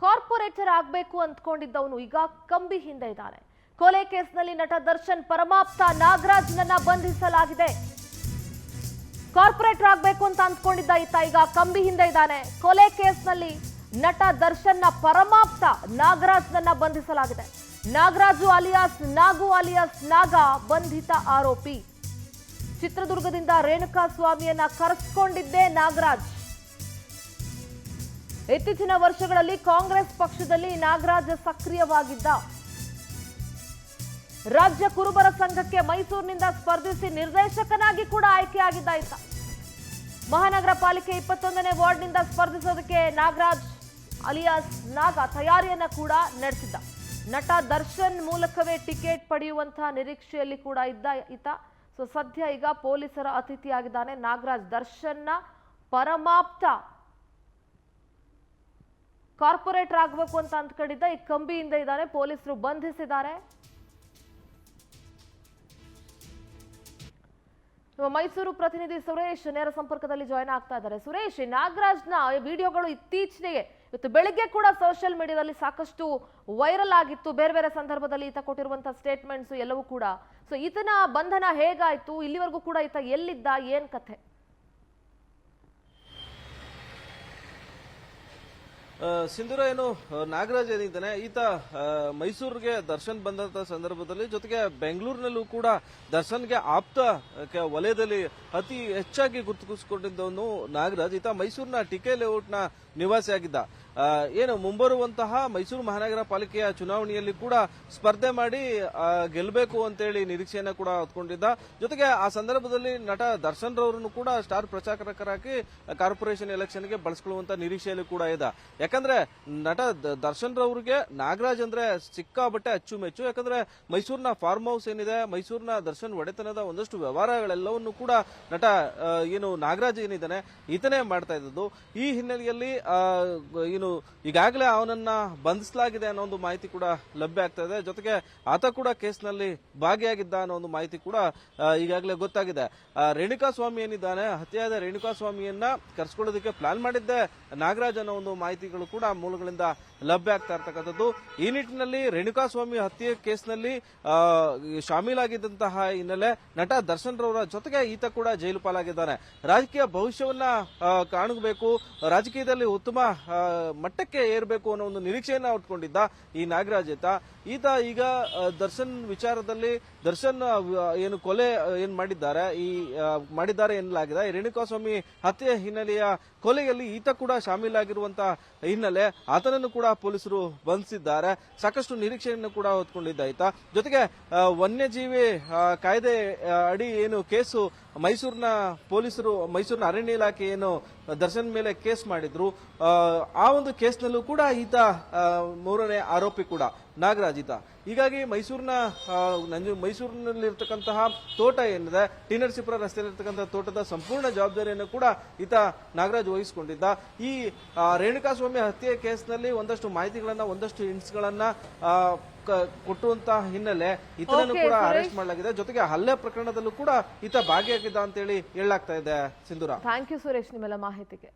Corporate ಆಗಬೇಕು ಅಂದ್ಕೊಂಡಿದ್ದವನು ಈಗ ಕಂಬಿ ಹಿಂದೆ ಇದ್ದಾನೆ. ಕೊಲೆ ಕೇಸ್ನಲ್ಲಿ ನಟ ದರ್ಶನ್ ಪರಮಾಪ್ತ ನಾಗರಾಜ್ನನ್ನ ಬಂಧಿಸಲಾಗಿದೆ. ಕಾರ್ಪೊರೇಟರ್ ಆಗಬೇಕು ಅಂತ ಅಂದ್ಕೊಂಡಿದ್ದ ಈತ ಈಗ ಕಂಬಿ ಹಿಂದೆ ಇದ್ದಾನೆ. ಕೊಲೆ ಕೇಸ್ನಲ್ಲಿ ನಟ ದರ್ಶನ್ನ ಪರಮಾಪ್ತ ನಾಗರಾಜ್ನನ್ನ ಬಂಧಿಸಲಾಗಿದೆ. ನಾಗರಾಜು ಅಲಿಯಾಸ್ ನಾಗು ಅಲಿಯಾಸ್ ನಾಗ ಬಂಧಿತ ಆರೋಪಿ. ಚಿತ್ರದುರ್ಗದಿಂದ ರೇಣುಕಾ ಸ್ವಾಮಿಯನ್ನ ಕರೆಸಿಕೊಂಡಿದ್ದೇ ನಾಗರಾಜ್. ಇತ್ತೀಚಿನ ವರ್ಷಗಳಲ್ಲಿ ಕಾಂಗ್ರೆಸ್ ಪಕ್ಷದಲ್ಲಿ ನಾಗರಾಜ್ ಸಕ್ರಿಯವಾಗಿದ್ದ. ರಾಜ್ಯ ಕುರುಬರ ಸಂಘಕ್ಕೆ ಮೈಸೂರಿನಿಂದ ಸ್ಪರ್ಧಿಸಿ ನಿರ್ದೇಶಕನಾಗಿ ಕೂಡ ಆಯ್ಕೆಯಾಗಿದ್ದ ಈತ. ಮಹಾನಗರ ಪಾಲಿಕೆ 21ನೇ ವಾರ್ಡ್ನಿಂದ ಸ್ಪರ್ಧಿಸೋದಕ್ಕೆ ನಾಗರಾಜ್ ಅಲಿಯಾಸ್ ನಾಗ ತಯಾರಿಯನ್ನ ಕೂಡ ನಡೆಸಿದ್ದ. ನಟ ದರ್ಶನ್ ಮೂಲಕವೇ ಟಿಕೆಟ್ ಪಡೆಯುವಂತಹ ನಿರೀಕ್ಷೆಯಲ್ಲಿ ಕೂಡ ಇದ್ದ ಈತ. ಸೊ ಸದ್ಯ ಈಗ ಪೊಲೀಸರ ಅತಿಥಿಯಾಗಿದ್ದಾನೆ ನಾಗರಾಜ್. ದರ್ಶನ್ನ ಪರಮಾಪ್ತ ಕಾರ್ಪೊರೇಟರ್ ಆಗಬೇಕು ಅಂತ ಅಂದ್ಕೊಂಡಿದ್ದ ಈ ಕಂಬಿಯಿಂದ ಇದ್ದಾನೆ. ಪೊಲೀಸರು ಬಂಧಿಸಿದ್ದಾರೆ. ಮೈಸೂರು ಪ್ರತಿನಿಧಿ ಸುರೇಶ್ ನೇರ ಸಂಪರ್ಕದಲ್ಲಿ ಜಾಯ್ನ್ ಆಗ್ತಾ ಇದ್ದಾರೆ. ಸುರೇಶ್, ನಾಗರಾಜ್ನ ವಿಡಿಯೋಗಳು ಇತ್ತೀಚೆಗೆ ಇವತ್ತು ಬೆಳಿಗ್ಗೆ ಕೂಡ ಸೋಷಿಯಲ್ ಮೀಡಿಯಾದಲ್ಲಿ ಸಾಕಷ್ಟು ವೈರಲ್ ಆಗಿತ್ತು. ಬೇರೆ ಬೇರೆ ಸಂದರ್ಭದಲ್ಲಿ ಈತ ಕೊಟ್ಟಿರುವಂತಹ ಸ್ಟೇಟ್ಮೆಂಟ್ಸ್ ಎಲ್ಲವೂ ಕೂಡ. ಸೊ ಈತನ ಬಂಧನ ಹೇಗಾಯ್ತು? ಇಲ್ಲಿವರೆಗೂ ಕೂಡ ಈತ ಎಲ್ಲಿದ್ದ? ಏನ್ ಕಥೆ? ಸಿಂಧೂರ, ಏನು ನಾಗರಾಜ್ ಏನಿದ್ದಾನೆ ಈತ ಮೈಸೂರಿಗೆ ದರ್ಶನ್ ಬಂದಂತ ಸಂದರ್ಭದಲ್ಲಿ ಜೊತೆಗೆ ಬೆಂಗಳೂರಿನಲ್ಲೂ ಕೂಡ ದರ್ಶನ್ಗೆ ಆಪ್ತ ವಲಯದಲ್ಲಿ ಅತಿ ಹೆಚ್ಚಾಗಿ ಗುರುತಿಸಿಕೊಂಡಿದ್ದವನು ನಾಗರಾಜ್. ಈತ ಮೈಸೂರಿನ ಟಿಕೆ ಲೇಔಟ್ನ ನಿವಾಸಿಯಾಗಿದ್ದ. ಏನು ಮುಂಬರುವಂತಹ ಮೈಸೂರು ಮಹಾನಗರ ಪಾಲಿಕೆಯ ಚುನಾವಣೆಯಲ್ಲಿ ಕೂಡ ಸ್ಪರ್ಧೆ ಮಾಡಿ ಗೆಲ್ಲಬೇಕು ಅಂತೇಳಿ ನಿರೀಕ್ಷೆಯನ್ನ ಕೂಡ ಹೊತ್ಕೊಂಡಿದ್ದ. ಜೊತೆಗೆ ಆ ಸಂದರ್ಭದಲ್ಲಿ ನಟ ದರ್ಶನ್ ರವರನ್ನು ಕೂಡ ಸ್ಟಾರ್ ಪ್ರಚಾರಕರಾಗಿ ಕಾರ್ಪೊರೇಷನ್ ಎಲೆಕ್ಷನ್ಗೆ ಬಳಸಿಕೊಳ್ಳುವಂತ ನಿರೀಕ್ಷೆಯಲ್ಲಿ ಕೂಡ ಇದೆ. ಯಾಕಂದ್ರೆ ನಟ ದರ್ಶನ್ ರವರಿಗೆ ನಾಗರಾಜ್ ಅಂದ್ರೆ ಸಿಕ್ಕಾಬಟ್ಟೆ ಅಚ್ಚುಮೆಚ್ಚು. ಯಾಕಂದ್ರೆ ಮೈಸೂರಿನ ಫಾರ್ಮ್ ಹೌಸ್ ಏನಿದೆ, ಮೈಸೂರಿನ ದರ್ಶನ್ ಒಡೆತನದ ಒಂದಷ್ಟು ವ್ಯವಹಾರಗಳೆಲ್ಲವನ್ನು ಕೂಡ ನಟ ಏನು ನಾಗರಾಜ್ ಏನಿದ್ದಾನೆ ಈತನೇ ಮಾಡ್ತಾ ಇದ್ದದ್ದು. ಈ ಹಿನ್ನೆಲೆಯಲ್ಲಿ ಏನು ಈಗಾಗಲೇ ಅವನನ್ನ ಬಂಧಿಸಲಾಗಿದೆ ಅನ್ನೋ ಒಂದು ಮಾಹಿತಿ ಕೂಡ ಲಭ್ಯ ಆಗ್ತಾ ಇದೆ. ಜೊತೆಗೆ ಆತ ಕೂಡ ಕೇಸ್ನಲ್ಲಿ ಭಾಗಿಯಾಗಿದ್ದ ಅನ್ನೋ ಒಂದು ಮಾಹಿತಿ ಕೂಡ ಈಗಾಗಲೇ ಗೊತ್ತಾಗಿದೆ. ರೇಣುಕಾ ಸ್ವಾಮಿ ಏನಿದ್ದಾನೆ, ಹತ್ಯೆಯಾದ ರೇಣುಕಾ ಸ್ವಾಮಿಯನ್ನ ಕರೆಸ್ಕೊಳ್ಳೋದಕ್ಕೆ ಪ್ಲಾನ್ ಮಾಡಿದ್ದೆ ನಾಗರಾಜ್ ಅನ್ನೋ ಒಂದು ಮಾಹಿತಿಗಳು ಕೂಡ ಮೂಲಗಳಿಂದ ಲಭ್ಯ ಆಗ್ತಾ ಇರ್ತಕ್ಕಂಥದ್ದು. ಈ ನಿಟ್ಟಿನಲ್ಲಿ ರೇಣುಕಾ ಸ್ವಾಮಿ ಹತ್ಯೆ ಕೇಸ್ನಲ್ಲಿ ಶಾಮೀಲಾಗಿದ್ದಂತಹ ಹಿನ್ನೆಲೆ ನಟ ದರ್ಶನ್ ರವರ ಜೊತೆಗೆ ಈತ ಕೂಡ ಜೈಲು ಪಾಲಾಗಿದ್ದಾನೆ. ರಾಜಕೀಯ ಭವಿಷ್ಯವನ್ನ ಕಾಣಬೇಕು, ರಾಜಕೀಯದಲ್ಲಿ ಉತ್ತಮ ಮಟ್ಟಕ್ಕೆ ಏರಬೇಕು ಅನ್ನೋ ಒಂದು ನಿರೀಕ್ಷೆಯನ್ನ ಉಟ್ಕೊಂಡಿದ್ದ ಈ ನಾಗರಾಜ್ ಈತ ಈಗ ದರ್ಶನ್ ವಿಚಾರದಲ್ಲಿ ದರ್ಶನ್ ಏನು ಕೊಲೆ ಏನ್ ಮಾಡಿದ್ದಾರೆ ಎನ್ನಲಾಗಿದೆ. ರೇಣುಕಾ ಸ್ವಾಮಿ ಹತ್ಯೆ ಹಿನ್ನೆಲೆಯ ಕೊಲೆಯಲ್ಲಿ ಈತ ಕೂಡ ಶಾಮೀಲಾಗಿರುವಂತಹ ಹಿನ್ನೆಲೆ ಆತನನ್ನು ಕೂಡ ಪೊಲೀಸರು ಬಂಧಿಸಿದ್ದಾರೆ. ಸಾಕಷ್ಟು ನಿರೀಕ್ಷೆಯನ್ನು ಕೂಡ ಹೊತ್ಕೊಂಡಿದ್ದ ಈತ. ಜೊತೆಗೆ ವನ್ಯಜೀವಿ ಕಾಯ್ದೆ ಅಡಿ ಏನು ಕೇಸು ಮೈಸೂರಿನ ಪೊಲೀಸರು, ಮೈಸೂರಿನ ಅರಣ್ಯ ಇಲಾಖೆ ಏನು ದರ್ಶನ್ ಮೇಲೆ ಕೇಸ್ ಮಾಡಿದ್ರು, ಆ ಒಂದು ಕೇಸ್ನಲ್ಲೂ ಕೂಡ ಈತ ಮೂರನೇ ಆರೋಪಿ ಕೂಡ ನಾಗರಾಜ್ ಈತ. ಹೀಗಾಗಿ ಮೈಸೂರಿನಲ್ಲಿರ್ತಕ್ಕಂತಹ ತೋಟ ಏನಿದೆ, ಟಿ ನರಸೀಪುರ ರಸ್ತೆಯಲ್ಲಿರ್ತಕ್ಕಂತಹ ತೋಟದ ಸಂಪೂರ್ಣ ಜವಾಬ್ದಾರಿಯನ್ನು ಕೂಡ ಈತ ನಾಗರಾಜ್ ವಹಿಸಿಕೊಂಡಿದ್ದ. ಈ ರೇಣುಕಾ ಸ್ವಾಮಿ ಹತ್ಯೆ ಕೇಸ್ನಲ್ಲಿ ಒಂದಷ್ಟು ಮಾಹಿತಿಗಳನ್ನ, ಒಂದಷ್ಟು ಹಿಂಟ್ಸ್ಗಳನ್ನ ಕೊಟ್ಟುವಂತಹ ಹಿನ್ನೆಲೆ ಈತನನ್ನು ಕೂಡ ಅರೆಸ್ಟ್ ಮಾಡಲಾಗಿದೆ. ಜೊತೆಗೆ ಹಲ್ಲೆ ಪ್ರಕರಣದಲ್ಲೂ ಕೂಡ ಈತ ಭಾಗಿಯಾಗಿದ್ದ ಅಂತೇಳಿ ಹೇಳಲಾಗ್ತಾ ಇದೆ. ಸಿಂಧೂರ, ಥ್ಯಾಂಕ್ ಯು ಸುರೇಶ್ ನಿಮ್ಮೆಲ್ಲ ಮಾಹಿತಿಗೆ.